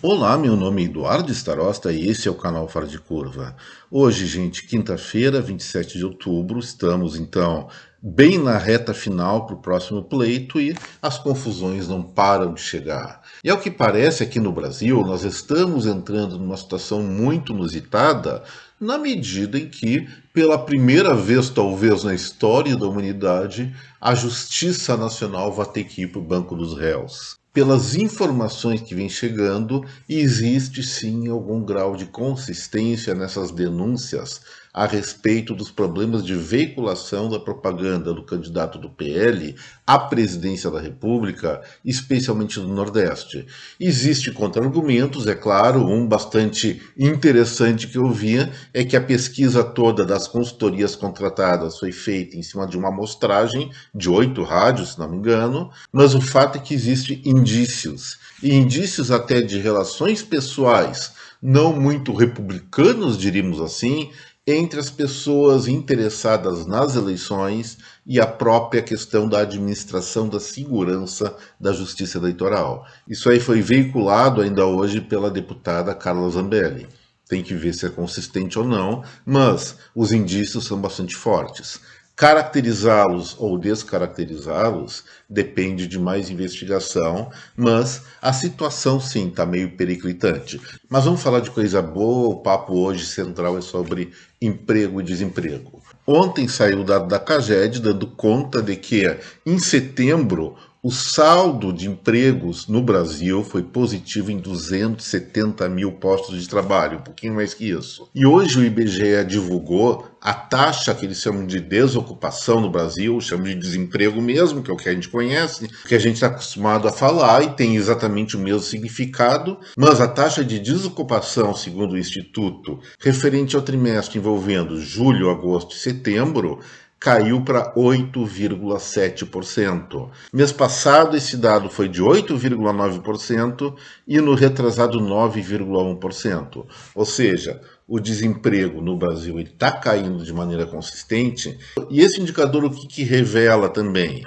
Olá, meu nome é Eduardo Starosta e esse é o canal Fora de Curva. Hoje, gente, quinta-feira, 27 de outubro, estamos então bem na reta final para o próximo pleito e as confusões não param de chegar. E ao que parece aqui no Brasil, nós estamos entrando numa situação muito inusitada na medida em que, pela primeira vez talvez na história da humanidade, a Justiça Nacional vai ter que ir para o banco dos réus. Pelas informações que vêm chegando, existe sim algum grau de consistência nessas denúncias a respeito dos problemas de veiculação da propaganda do candidato do PL à presidência da República, especialmente do Nordeste. Existem contra-argumentos, é claro, um bastante interessante que eu vi é que a pesquisa toda das consultorias contratadas foi feita em cima de uma amostragem de 8 rádios, se não me engano, mas o fato é que existem indícios, e indícios até de relações pessoais não muito republicanos, diríamos assim, entre as pessoas interessadas nas eleições e a própria questão da administração da segurança da justiça eleitoral. Isso aí foi veiculado ainda hoje pela deputada Carla Zambelli. Tem que ver se é consistente ou não, mas os indícios são bastante fortes. Caracterizá-los ou descaracterizá-los depende de mais investigação, mas a situação sim está meio periclitante. Mas vamos falar de coisa boa, o papo hoje central é sobre emprego e desemprego. Ontem saiu o dado da CAGED dando conta de que em setembro o saldo de empregos no Brasil foi positivo em 270 mil postos de trabalho, um pouquinho mais que isso. E hoje o IBGE divulgou a taxa que eles chamam de desocupação no Brasil, chamam de desemprego mesmo, que é o que a gente conhece, que a gente está acostumado a falar e tem exatamente o mesmo significado, mas a taxa de desocupação, segundo o Instituto, referente ao trimestre envolvendo julho, agosto e setembro, caiu para 8,7%. Mês passado, esse dado foi de 8,9% e no retrasado 9,1%. Ou seja, o desemprego no Brasil está caindo de maneira consistente. E esse indicador o que revela também?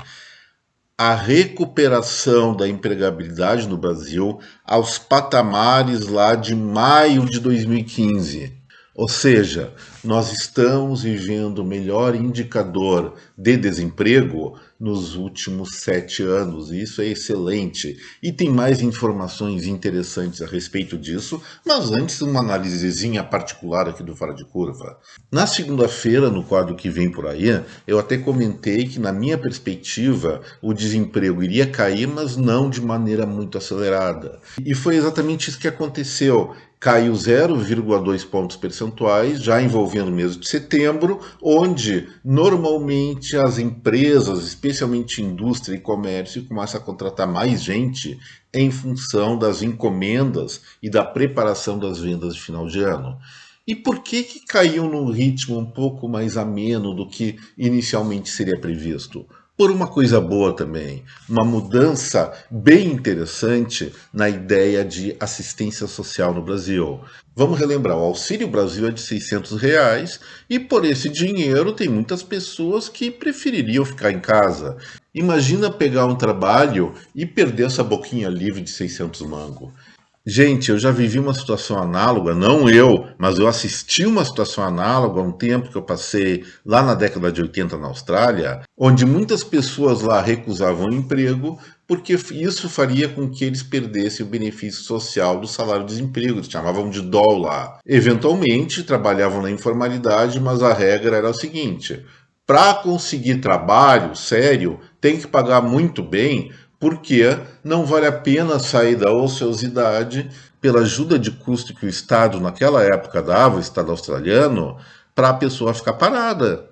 A recuperação da empregabilidade no Brasil aos patamares lá de maio de 2015. Ou seja, nós estamos vivendo o melhor indicador de desemprego nos últimos 7 anos, e isso é excelente. E tem mais informações interessantes a respeito disso, mas antes uma análisezinha particular aqui do Fora de Curva. Na segunda-feira, no quadro que vem por aí, eu até comentei que na minha perspectiva o desemprego iria cair, mas não de maneira muito acelerada. E foi exatamente isso que aconteceu. Caiu 0,2 pontos percentuais, já envolvendo o mês de setembro, onde normalmente as empresas, especialmente indústria e comércio, começam a contratar mais gente em função das encomendas e da preparação das vendas de final de ano. E por que caiu num ritmo um pouco mais ameno do que inicialmente seria previsto? Por uma coisa boa também, uma mudança bem interessante na ideia de assistência social no Brasil. Vamos relembrar, o Auxílio Brasil é de R$ 600 e por esse dinheiro tem muitas pessoas que prefeririam ficar em casa. Imagina pegar um trabalho e perder essa boquinha livre de 600 mango. Gente, eu já vivi uma situação análoga, não eu, mas eu assisti uma situação análoga há um tempo que eu passei lá na década de 80 na Austrália, onde muitas pessoas lá recusavam o emprego porque isso faria com que eles perdessem o benefício social do salário-desemprego, eles chamavam de dólar lá. Eventualmente, trabalhavam na informalidade, mas a regra era o seguinte: para conseguir trabalho sério, tem que pagar muito bem, porque não vale a pena sair da ociosidade pela ajuda de custo que o Estado naquela época dava, o Estado australiano, para a pessoa ficar parada.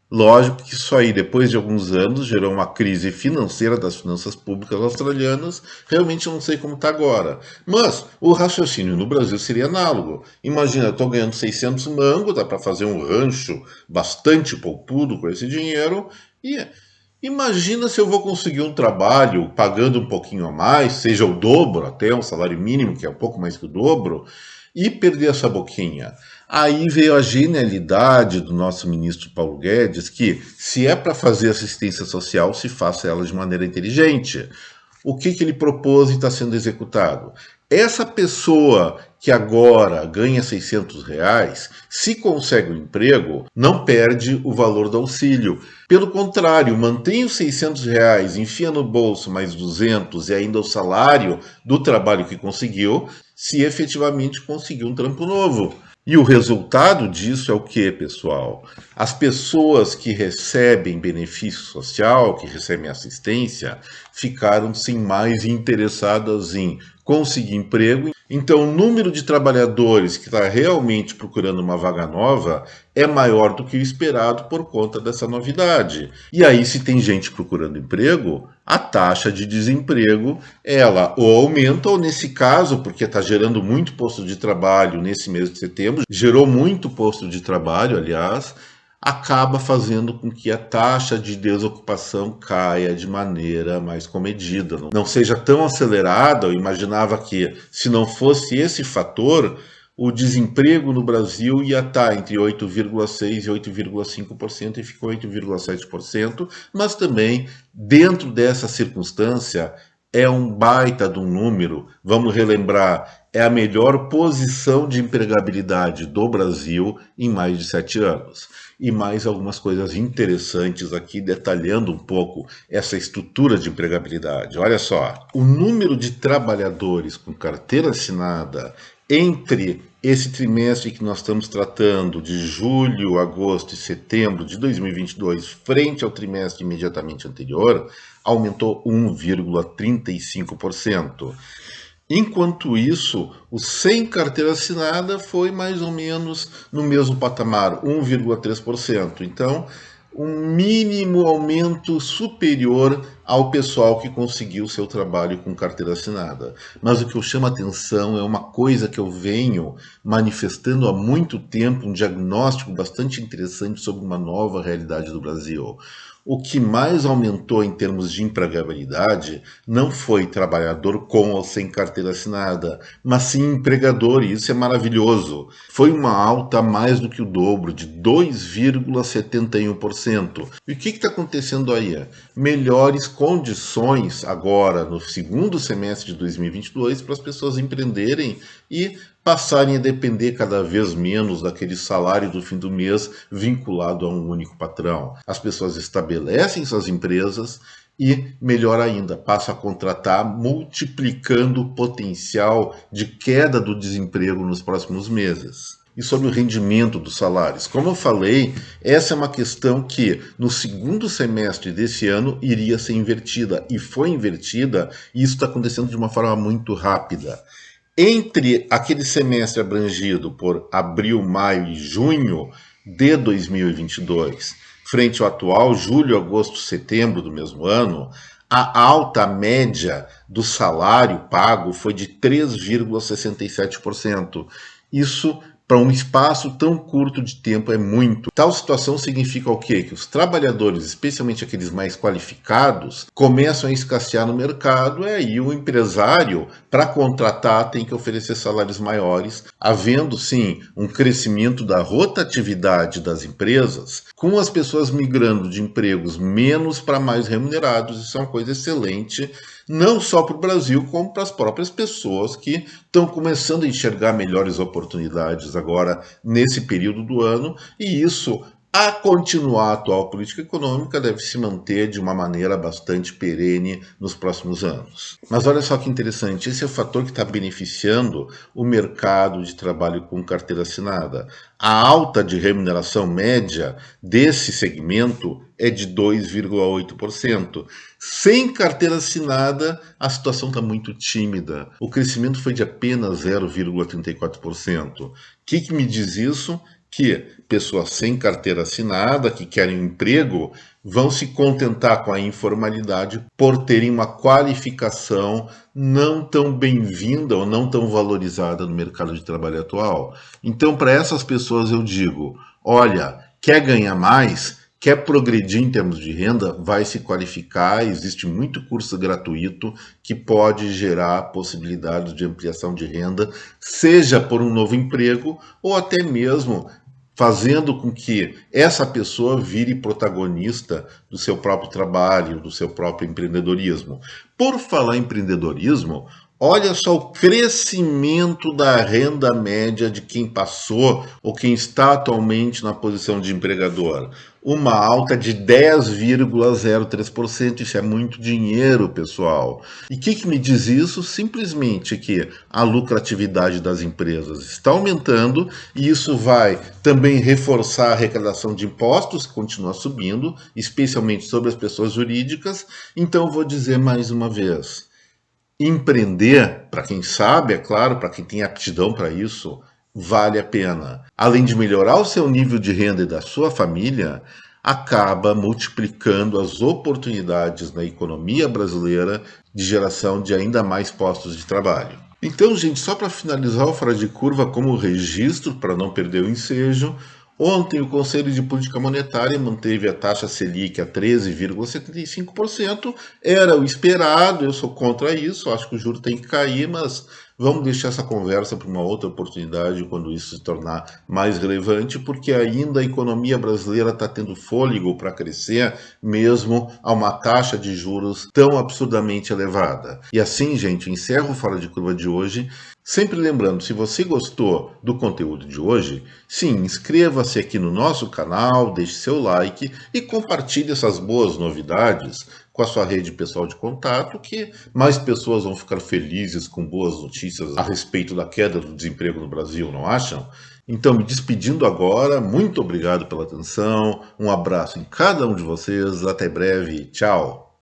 Lógico que isso aí, depois de alguns anos, gerou uma crise financeira das finanças públicas australianas. Realmente eu não sei como está agora. Mas o raciocínio no Brasil seria análogo. Imagina, eu estou ganhando 600 mangos, dá para fazer um rancho bastante poupudo com esse dinheiro. E imagina se eu vou conseguir um trabalho pagando um pouquinho a mais, seja o dobro, até um salário mínimo, que é um pouco mais que o dobro, e perder essa boquinha. Aí veio a genialidade do nosso ministro Paulo Guedes, que se é para fazer assistência social, se faça ela de maneira inteligente. O que ele propôs e está sendo executado? Essa pessoa que agora ganha R$ 600, se consegue um emprego, não perde o valor do auxílio. Pelo contrário, mantém os R$ 600, enfia no bolso mais 200 e ainda o salário do trabalho que conseguiu, se efetivamente conseguiu um trampo novo. E o resultado disso é o que, pessoal? As pessoas que recebem benefício social, que recebem assistência, ficaram sim mais interessadas em conseguir emprego. Então, o número de trabalhadores que está realmente procurando uma vaga nova é maior do que o esperado por conta dessa novidade. E aí, se tem gente procurando emprego, a taxa de desemprego ela ou aumenta, ou nesse caso, porque está gerando muito posto de trabalho nesse mês de setembro, gerou muito posto de trabalho, aliás, acaba fazendo com que a taxa de desocupação caia de maneira mais comedida, não seja tão acelerada. Eu imaginava que, se não fosse esse fator, o desemprego no Brasil ia estar entre 8,6% e 8,5% e ficou 8,7%, mas também, dentro dessa circunstância, é um baita de um número. Vamos relembrar, é a melhor posição de empregabilidade do Brasil em mais de 7 anos. E mais algumas coisas interessantes aqui, detalhando um pouco essa estrutura de empregabilidade. Olha só, o número de trabalhadores com carteira assinada entre esse trimestre que nós estamos tratando, de julho, agosto e setembro de 2022, frente ao trimestre imediatamente anterior, aumentou 1,35%. Enquanto isso, o sem carteira assinada foi mais ou menos no mesmo patamar, 1,3%. Então, um mínimo aumento superior ao pessoal que conseguiu seu trabalho com carteira assinada. Mas o que eu chamo a atenção é uma coisa que eu venho manifestando há muito tempo, um diagnóstico bastante interessante sobre uma nova realidade do Brasil. O que mais aumentou em termos de empregabilidade não foi trabalhador com ou sem carteira assinada, mas sim empregador, e isso é maravilhoso. Foi uma alta mais do que o dobro, de 2,71%. E o que está acontecendo aí? Melhores condições agora, no segundo semestre de 2022, para as pessoas empreenderem e passarem a depender cada vez menos daquele salário do fim do mês vinculado a um único patrão. As pessoas estabelecem suas empresas e, melhor ainda, passam a contratar, multiplicando o potencial de queda do desemprego nos próximos meses. E sobre o rendimento dos salários, como eu falei, essa é uma questão que no segundo semestre desse ano iria ser invertida, e foi invertida, e isso está acontecendo de uma forma muito rápida. Entre aquele semestre abrangido por abril, maio e junho de 2022, frente ao atual julho, agosto, setembro do mesmo ano, a alta média do salário pago foi de 3,67%. Isso, para um espaço tão curto de tempo, é muito. Tal situação significa o quê? Que os trabalhadores, especialmente aqueles mais qualificados, começam a escassear no mercado, e aí o empresário, para contratar, tem que oferecer salários maiores, havendo sim um crescimento da rotatividade das empresas, com as pessoas migrando de empregos menos para mais remunerados. Isso é uma coisa excelente, não só para o Brasil, como para as próprias pessoas que estão começando a enxergar melhores oportunidades agora nesse período do ano, e isso, a continuar a atual política econômica, deve se manter de uma maneira bastante perene nos próximos anos. Mas olha só que interessante, esse é o fator que está beneficiando o mercado de trabalho com carteira assinada. A alta de remuneração média desse segmento é de 2,8%. Sem carteira assinada, a situação está muito tímida. O crescimento foi de apenas 0,34%. O que me diz isso? Que pessoas sem carteira assinada, que querem um emprego, vão se contentar com a informalidade por terem uma qualificação não tão bem-vinda ou não tão valorizada no mercado de trabalho atual. Então, para essas pessoas eu digo, olha, quer ganhar mais? Quer progredir em termos de renda, vai se qualificar. Existe muito curso gratuito que pode gerar possibilidades de ampliação de renda, seja por um novo emprego ou até mesmo fazendo com que essa pessoa vire protagonista do seu próprio trabalho, do seu próprio empreendedorismo. Por falar em empreendedorismo, Olha só o crescimento da renda média de quem passou ou quem está atualmente na posição de empregador. Uma alta de 10,03%. Isso é muito dinheiro, pessoal. E o que me diz isso? Simplesmente que a lucratividade das empresas está aumentando e isso vai também reforçar a arrecadação de impostos, que continua subindo, especialmente sobre as pessoas jurídicas. Então, vou dizer mais uma vez: empreender, para quem sabe, é claro, para quem tem aptidão para isso, vale a pena. Além de melhorar o seu nível de renda e da sua família, acaba multiplicando as oportunidades na economia brasileira de geração de ainda mais postos de trabalho. Então, gente, só para finalizar o Fora de Curva como registro, para não perder o ensejo, ontem o Conselho de Política Monetária manteve a taxa Selic a 13,75%. Era o esperado, eu sou contra isso, acho que o juro tem que cair, mas vamos deixar essa conversa para uma outra oportunidade quando isso se tornar mais relevante, porque ainda a economia brasileira está tendo fôlego para crescer, mesmo a uma taxa de juros tão absurdamente elevada. E assim, gente, encerro o Fora de Curva de hoje. Sempre lembrando, se você gostou do conteúdo de hoje, sim, inscreva-se aqui no nosso canal, deixe seu like e compartilhe essas boas novidades com a sua rede pessoal de contato, que mais pessoas vão ficar felizes com boas notícias a respeito da queda do desemprego no Brasil, não acham? Então, me despedindo agora, muito obrigado pela atenção, um abraço em cada um de vocês, até breve, tchau!